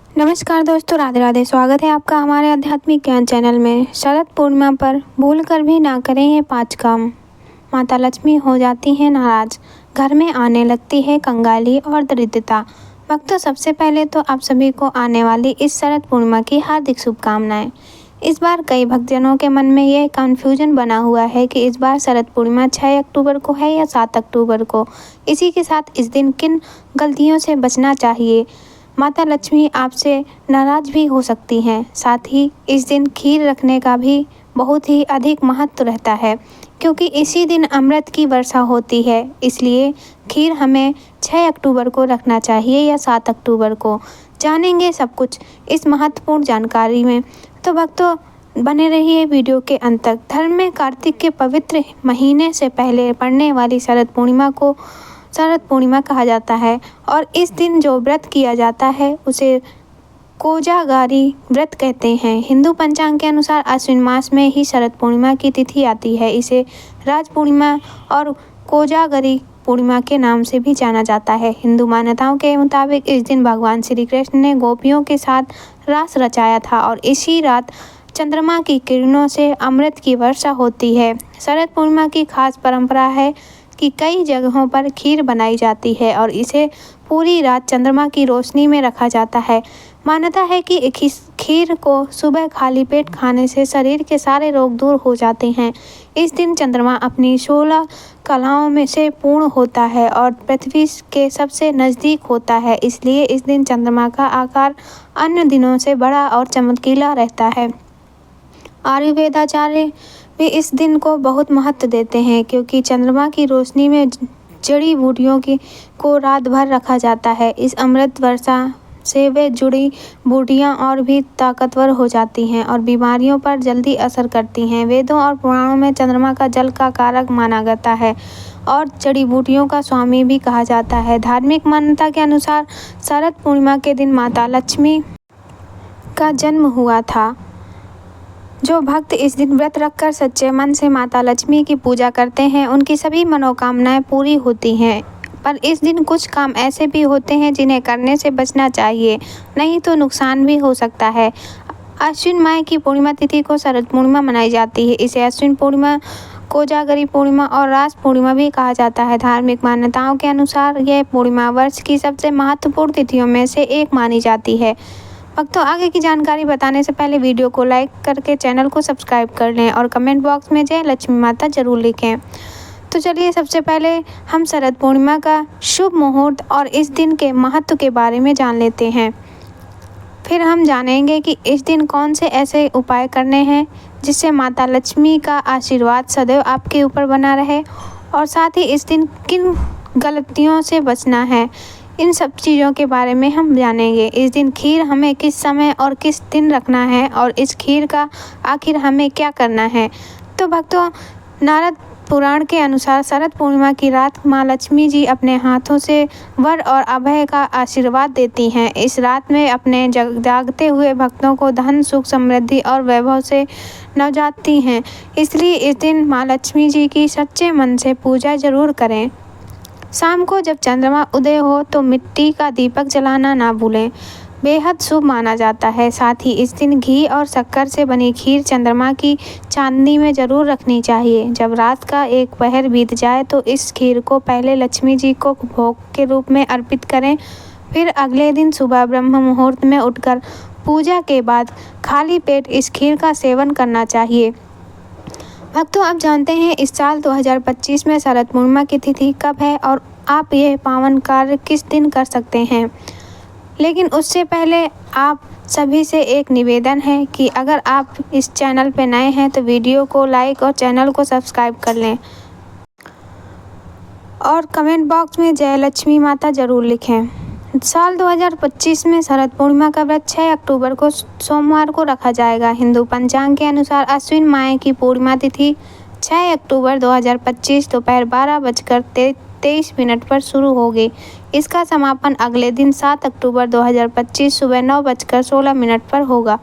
नमस्कार दोस्तों, राधे राधे। स्वागत है आपका हमारे आध्यात्मिक ज्ञान चैनल में। शरद पूर्णिमा पर भूल कर भी ना करें ये 5 काम। माता लक्ष्मी हो जाती हैं नाराज, घर में आने लगती है कंगाली और दरिद्रता। भक्तों, सबसे पहले तो आप सभी को आने वाली इस शरद पूर्णिमा की हार्दिक शुभकामनाएं। इस बार कई भक्तजनों के मन में यह कन्फ्यूजन बना हुआ है कि इस बार शरद पूर्णिमा 6 अक्टूबर को है या 7 अक्टूबर को। इसी के साथ इस दिन किन गलतियों से बचना चाहिए। माता लक्ष्मी आपसे नाराज भी हो सकती हैं। साथ ही इस दिन खीर रखने का भी बहुत ही अधिक महत्व रहता है, क्योंकि इसी दिन अमृत की वर्षा होती है। इसलिए खीर हमें 6 अक्टूबर को रखना चाहिए या 7 अक्टूबर को। जानेंगे सब कुछ इस महत्वपूर्ण जानकारी में, तो भक्तों बने रहिए वीडियो के अंत तक। धर्म में कार्तिक के पवित्र महीने से पहले पड़ने वाली शरद पूर्णिमा कहा जाता है और इस दिन जो व्रत किया जाता है उसे कोजागारी व्रत कहते हैं। हिंदू पंचांग के अनुसार आश्विन मास में ही शरद पूर्णिमा की तिथि आती है। इसे राज पूर्णिमा और कोजागरी पूर्णिमा के नाम से भी जाना जाता है। हिंदू मान्यताओं के मुताबिक इस दिन भगवान श्री कृष्ण ने गोपियों के साथ रास रचाया था और इसी रात चंद्रमा की किरणों से अमृत की वर्षा होती है। शरद पूर्णिमा की खास परंपरा है कि कई जगहों पर खीर बनाई जाती है और इसे पूरी रात चंद्रमा की रोशनी में रखा जाता है। मान्यता है कि खीर को सुबह खाली पेट खाने से शरीर के सारे रोग दूर हो जाते हैं। इस दिन चंद्रमा अपनी 16 कलाओं में से पूर्ण होता है और पृथ्वी के सबसे नज़दीक होता है। इसलिए इस दिन चंद्रमा का आकार अन्य दिनों से बड़ा और चमकीला रहता है। आयुर्वेदाचार्य भी इस दिन को बहुत महत्व देते हैं, क्योंकि चंद्रमा की रोशनी में जड़ी बूटियों को रात भर रखा जाता है। इस अमृत वर्षा से वे जुड़ी बूटियां और भी ताकतवर हो जाती हैं और बीमारियों पर जल्दी असर करती हैं। वेदों और पुराणों में चंद्रमा का जल का कारक माना जाता है और जड़ी बूटियों का स्वामी भी कहा जाता है। धार्मिक मान्यता के अनुसार शरद पूर्णिमा के दिन माता लक्ष्मी का जन्म हुआ था। जो भक्त इस दिन व्रत रखकर सच्चे मन से माता लक्ष्मी की पूजा करते हैं, उनकी सभी मनोकामनाएं पूरी होती हैं। पर इस दिन कुछ काम ऐसे भी होते हैं जिन्हें करने से बचना चाहिए, नहीं तो नुकसान भी हो सकता है। अश्विन माह की पूर्णिमा तिथि को शरद पूर्णिमा मनाई जाती है। इसे अश्विन पूर्णिमा, कोजागरी पूर्णिमा और रास पूर्णिमा भी कहा जाता है। धार्मिक मान्यताओं के अनुसार यह पूर्णिमा वर्ष की सबसे महत्वपूर्ण तिथियों में से एक मानी जाती है। भक्तों, आगे की जानकारी बताने से पहले वीडियो को लाइक करके चैनल को सब्सक्राइब कर लें और कमेंट बॉक्स में जय लक्ष्मी माता जरूर लिखें। तो चलिए सबसे पहले हम शरद पूर्णिमा का शुभ मुहूर्त और इस दिन के महत्व के बारे में जान लेते हैं। फिर हम जानेंगे कि इस दिन कौन से ऐसे उपाय करने हैं जिससे माता लक्ष्मी का आशीर्वाद सदैव आपके ऊपर बना रहे, और साथ ही इस दिन किन गलतियों से बचना है। इन सब चीज़ों के बारे में हम जानेंगे। इस दिन खीर हमें किस समय और किस दिन रखना है और इस खीर का आखिर हमें क्या करना है। तो भक्तों, नारद पुराण के अनुसार शरद पूर्णिमा की रात माँ लक्ष्मी जी अपने हाथों से वर और अभय का आशीर्वाद देती हैं। इस रात में अपने जागते हुए भक्तों को धन, सुख, समृद्धि और वैभव से नवाजती हैं। इसलिए इस दिन माँ लक्ष्मी जी की सच्चे मन से पूजा जरूर करें। शाम को जब चंद्रमा उदय हो तो मिट्टी का दीपक जलाना ना भूलें, बेहद शुभ माना जाता है। साथ ही इस दिन घी और शक्कर से बनी खीर चंद्रमा की चांदनी में जरूर रखनी चाहिए। जब रात का एक पहर बीत जाए तो इस खीर को पहले लक्ष्मी जी को भोग के रूप में अर्पित करें। फिर अगले दिन सुबह ब्रह्म मुहूर्त में उठकर पूजा के बाद खाली पेट इस खीर का सेवन करना चाहिए। भक्तों, आप जानते हैं इस साल 2025 में शरद पूर्णिमा की तिथि कब है और आप यह पावन कार्य किस दिन कर सकते हैं। लेकिन उससे पहले आप सभी से एक निवेदन है कि अगर आप इस चैनल पर नए हैं तो वीडियो को लाइक और चैनल को सब्सक्राइब कर लें और कमेंट बॉक्स में जय लक्ष्मी माता जरूर लिखें। साल 2025 में शरद पूर्णिमा का व्रत 6 अक्टूबर को सोमवार को रखा जाएगा। हिंदू पंचांग के अनुसार अश्विन माह की पूर्णिमा तिथि 6 अक्टूबर 2025 दोपहर 12:23 पर शुरू होगी। इसका समापन अगले दिन 7 अक्टूबर 2025 सुबह 9:16 पर होगा।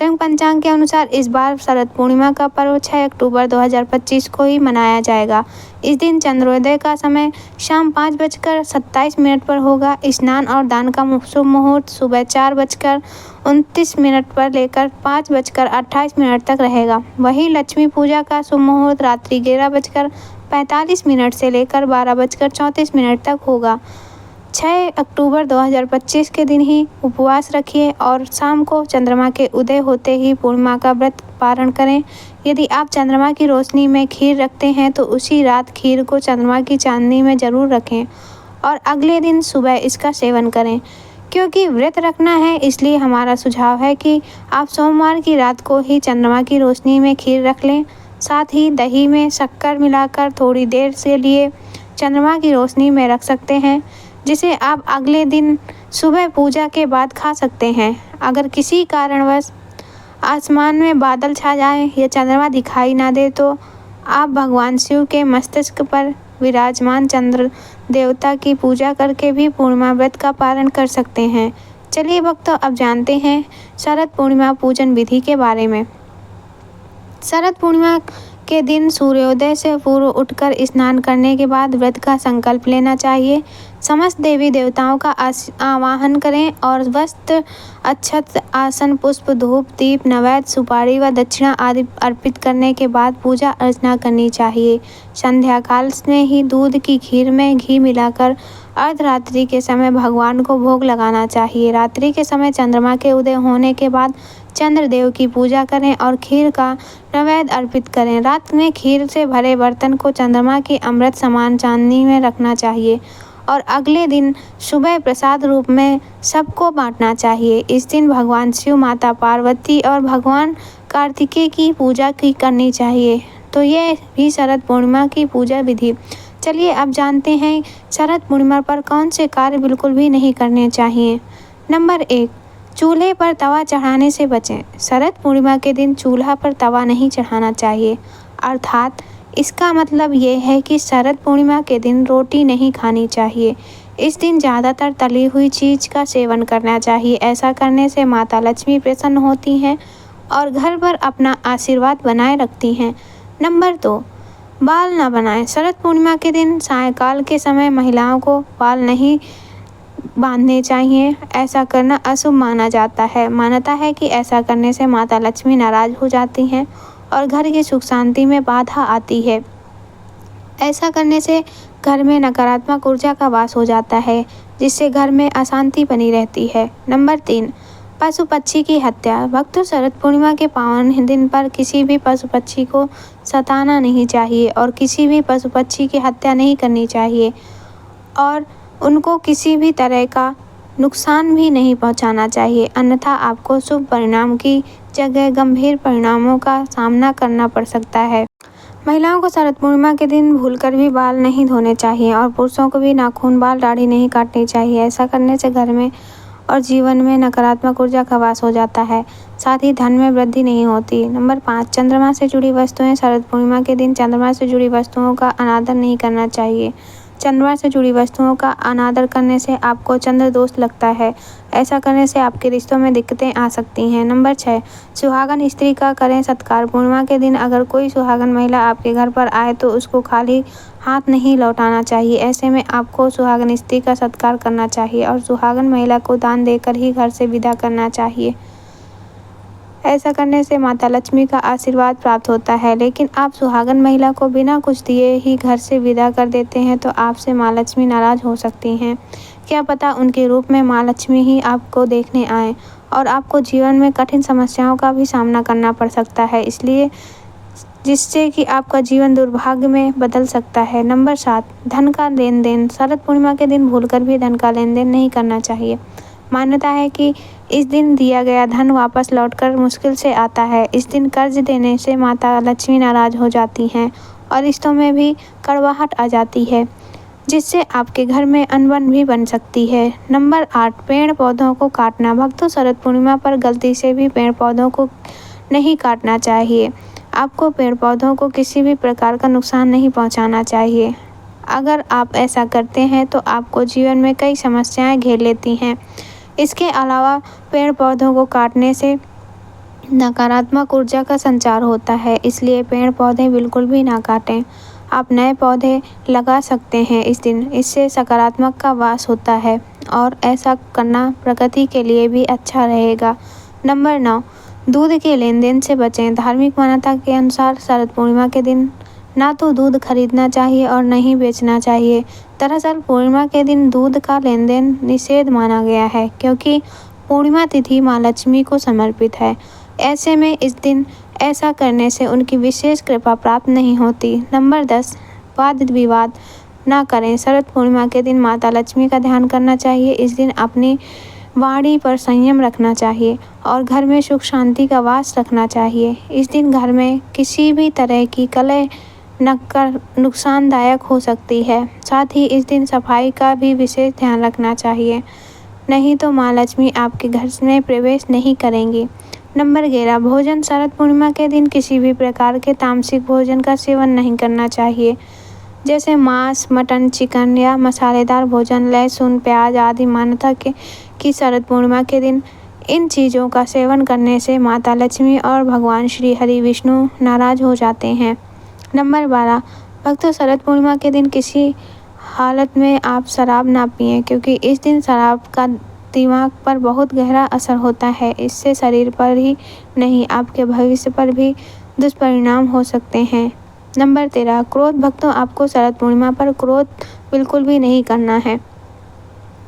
रंग पंचांग के अनुसार इस बार शरद पूर्णिमा का पर्व 6 अक्टूबर 2025 को ही मनाया जाएगा। इस दिन चंद्रोदय का समय शाम 5:27 पर होगा। स्नान और दान का शुभ मुहूर्त सुबह 4:29 पर लेकर 5:28 तक रहेगा। वहीं लक्ष्मी पूजा का शुभ मुहूर्त रात्रि 11:45 से लेकर 12:34 तक होगा। 6 अक्टूबर 2025 के दिन ही उपवास रखिए और शाम को चंद्रमा के उदय होते ही पूर्णिमा का व्रत पारण करें। यदि आप चंद्रमा की रोशनी में खीर रखते हैं तो उसी रात खीर को चंद्रमा की चांदनी में ज़रूर रखें और अगले दिन सुबह इसका सेवन करें। क्योंकि व्रत रखना है इसलिए हमारा सुझाव है कि आप सोमवार की रात को ही चंद्रमा की रोशनी में खीर रख लें। साथ ही दही में शक्कर मिलाकर थोड़ी देर के लिए चंद्रमा की रोशनी में रख सकते हैं, जिसे आप अगले दिन सुबह पूजा के बाद खा सकते हैं। अगर किसी कारणवश आसमान में बादल छा जाए या चंद्रमा दिखाई ना दे तो आप भगवान शिव के मस्तिष्क पर विराजमान चंद्र देवता की पूजा करके भी पूर्णिमा व्रत का पालन कर सकते हैं। चलिए भक्तों, अब जानते हैं शरद पूर्णिमा पूजन विधि के बारे में। शरद पूर्णिमा के दिन सूर्योदय से पूर्व उठकर स्नान करने के बाद व्रत का संकल्प लेना चाहिए। समस्त देवी देवताओं का आवाहन करें और वस्त्र, अक्षत, आसन, पुष्प, धूप, दीप, नैवेद्य, सुपारी व दक्षिणा आदि अर्पित करने के बाद पूजा अर्चना करनी चाहिए। संध्या काल में ही दूध की खीर में घी मिलाकर अर्धरात्रि के समय भगवान को भोग लगाना चाहिए। रात्रि के समय चंद्रमा के उदय होने के बाद चंद्रदेव की पूजा करें और खीर का नैवेद्य अर्पित करें। रात में खीर से भरे बर्तन को चंद्रमा की अमृत समान चांदनी में रखना चाहिए और अगले दिन सुबह प्रसाद रूप में सबको बांटना चाहिए। इस दिन भगवान शिव, माता पार्वती और भगवान कार्तिकेय की पूजा करनी चाहिए। तो ये भी शरद पूर्णिमा की पूजा विधि। चलिए अब जानते हैं शरद पूर्णिमा पर कौन से कार्य बिल्कुल भी नहीं करने चाहिए। नंबर 1, चूल्हे पर तवा चढ़ाने से बचें। शरद पूर्णिमा के दिन चूल्हा पर तवा नहीं चढ़ाना चाहिए, अर्थात इसका मतलब ये है कि शरद पूर्णिमा के दिन रोटी नहीं खानी चाहिए। इस दिन ज़्यादातर तली हुई चीज़ का सेवन करना चाहिए। ऐसा करने से माता लक्ष्मी प्रसन्न होती हैं और घर पर अपना आशीर्वाद बनाए रखती हैं। नंबर 2, बाल न बनाएं। शरद पूर्णिमा के दिन सायंकाल के समय महिलाओं को बाल नहीं बांधने चाहिए। ऐसा करना अशुभ माना जाता है। मान्यता है कि ऐसा करने से माता लक्ष्मी नाराज हो जाती हैं और घर की सुख शांति में बाधा आती है। ऐसा करने से घर में नकारात्मक ऊर्जा का वास हो जाता है, जिससे घर में अशांति बनी रहती है। नंबर 3, पशु पक्षी की हत्या। भक्तों, शरद पूर्णिमा के पावन दिन पर किसी भी पशु पक्षी को सताना नहीं चाहिए और किसी भी पशु पक्षी की हत्या नहीं करनी चाहिए और उनको किसी भी तरह का नुकसान भी नहीं पहुंचाना चाहिए, अन्यथा आपको शुभ परिणाम की जगह गंभीर परिणामों का सामना करना पड़ सकता है। महिलाओं को शरद पूर्णिमा के दिन भूलकर भी बाल नहीं धोने चाहिए और पुरुषों को भी नाखून, बाल, दाढ़ी नहीं काटनी चाहिए। ऐसा करने से घर में और जीवन में नकारात्मक ऊर्जा का वास हो जाता है, साथ ही धन में वृद्धि नहीं होती। नंबर 5, चंद्रमा से जुड़ी वस्तुएं। शरद पूर्णिमा के दिन चंद्रमा से जुड़ी वस्तुओं का अनादर नहीं करना चाहिए। चंद्रमा से जुड़ी वस्तुओं का अनादर करने से आपको चंद्र दोष लगता है। ऐसा करने से आपके रिश्तों में दिक्कतें आ सकती हैं। नंबर 6, सुहागन स्त्री का करें सत्कार। पूर्णिमा के दिन अगर कोई सुहागन महिला आपके घर पर आए तो उसको खाली हाथ नहीं लौटाना चाहिए। ऐसे में आपको सुहागन स्त्री का सत्कार करना चाहिए और सुहागन महिला को दान देकर ही घर से विदा करना चाहिए। ऐसा करने से माता लक्ष्मी का आशीर्वाद प्राप्त होता है। लेकिन आप सुहागन महिला को बिना कुछ दिए ही घर से विदा कर देते हैं तो आपसे माँ लक्ष्मी नाराज हो सकती हैं। क्या पता उनके रूप में माँ लक्ष्मी ही आपको देखने आए और आपको जीवन में कठिन समस्याओं का भी सामना करना पड़ सकता है, इसलिए जिससे कि आपका जीवन दुर्भाग्य में बदल सकता है। नंबर 7, धन का लेन देन। शरद पूर्णिमा के दिन भूलकर भी धन का लेन देन नहीं करना चाहिए। मान्यता है कि इस दिन दिया गया धन वापस लौटकर मुश्किल से आता है। इस दिन कर्ज देने से माता लक्ष्मी नाराज हो जाती हैं और रिश्तों में भी कड़वाहट आ जाती है, जिससे आपके घर में अनबन भी बन सकती है। नंबर 8, पेड़ पौधों को काटना। भक्तों, शरद पूर्णिमा पर गलती से भी पेड़ पौधों को नहीं काटना चाहिए। आपको पेड़ पौधों को किसी भी प्रकार का नुकसान नहीं पहुंचाना चाहिए। अगर आप ऐसा करते हैं तो आपको जीवन में कई समस्याएं घेर लेती हैं। इसके अलावा पेड़ पौधों को काटने से नकारात्मक ऊर्जा का संचार होता है, इसलिए पेड़ पौधे बिल्कुल भी ना काटें। आप नए पौधे लगा सकते हैं इस दिन, इससे सकारात्मक का वास होता है और ऐसा करना प्रकृति के लिए भी अच्छा रहेगा। नंबर 9, दूध के लेन देन से बचें। धार्मिक मान्यता के अनुसार शरद पूर्णिमा के दिन ना तो दूध खरीदना चाहिए और न ही बेचना चाहिए। दरअसल पूर्णिमा के दिन दूध का लेन देन निषेध माना गया है, क्योंकि पूर्णिमा तिथि माँ लक्ष्मी को समर्पित है। ऐसे में इस दिन ऐसा करने से उनकी विशेष कृपा प्राप्त नहीं होती। नंबर 10, वाद विवाद ना करें। शरद पूर्णिमा के दिन माता लक्ष्मी का ध्यान करना चाहिए। इस दिन अपनी वाणी पर संयम रखना चाहिए और घर में सुख शांति का वास रखना चाहिए। इस दिन घर में किसी भी तरह की कलह नुकसानदायक हो सकती है। साथ ही इस दिन सफाई का भी विशेष ध्यान रखना चाहिए, नहीं तो माँ लक्ष्मी आपके घर में प्रवेश नहीं करेंगी। नंबर 11, भोजन। शरद पूर्णिमा के दिन किसी भी प्रकार के तामसिक भोजन का सेवन नहीं करना चाहिए, जैसे मांस, मटन, चिकन या मसालेदार भोजन, लहसुन, प्याज आदि। मान्यता कि शरद पूर्णिमा के दिन इन चीज़ों का सेवन करने से माता लक्ष्मी और भगवान श्री हरि विष्णु नाराज हो जाते हैं। नंबर 12, भक्तों, शरद पूर्णिमा के दिन किसी हालत में आप शराब ना पिएं, क्योंकि इस दिन शराब का दिमाग पर बहुत गहरा असर होता है। इससे शरीर पर ही नहीं, आपके भविष्य पर भी दुष्परिणाम हो सकते हैं। नंबर 13, क्रोध। भक्तों, आपको शरद पूर्णिमा पर क्रोध बिल्कुल भी नहीं करना है।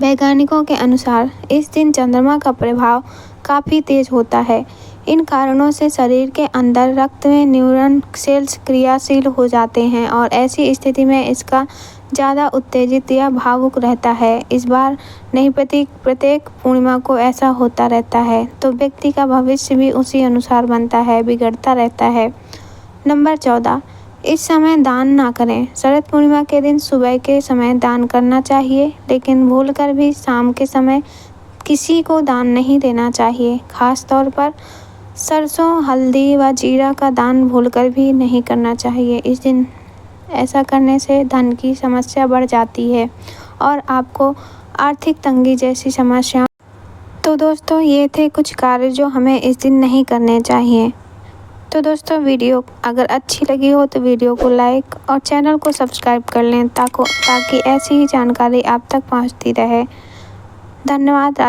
वैज्ञानिकों के अनुसार इस दिन चंद्रमा का प्रभाव काफ़ी तेज होता है। इन कारणों से शरीर के अंदर रक्त में न्यूरॉन सेल्स क्रियाशील हो जाते हैं और ऐसी स्थिति में इसका ज़्यादा उत्तेजित या भावुक रहता है। इस बार नहीं, प्रत्येक पूर्णिमा को ऐसा होता रहता है, तो व्यक्ति का भविष्य भी उसी अनुसार बनता है, बिगड़ता रहता है। नंबर 14, इस समय दान ना करें। शरद पूर्णिमा के दिन सुबह के समय दान करना चाहिए, लेकिन भूलकर भी शाम के समय किसी को दान नहीं देना चाहिए। खास तौर पर सरसों, हल्दी व जीरा का दान भूलकर भी नहीं करना चाहिए। इस दिन ऐसा करने से धन की समस्या बढ़ जाती है और आपको आर्थिक तंगी जैसी समस्या। तो दोस्तों, ये थे कुछ कार्य जो हमें इस दिन नहीं करने चाहिए। तो दोस्तों, वीडियो अगर अच्छी लगी हो तो वीडियो को लाइक और चैनल को सब्सक्राइब कर लें, ताकि ऐसी ही जानकारी आप तक पहुंचती रहे। धन्यवाद।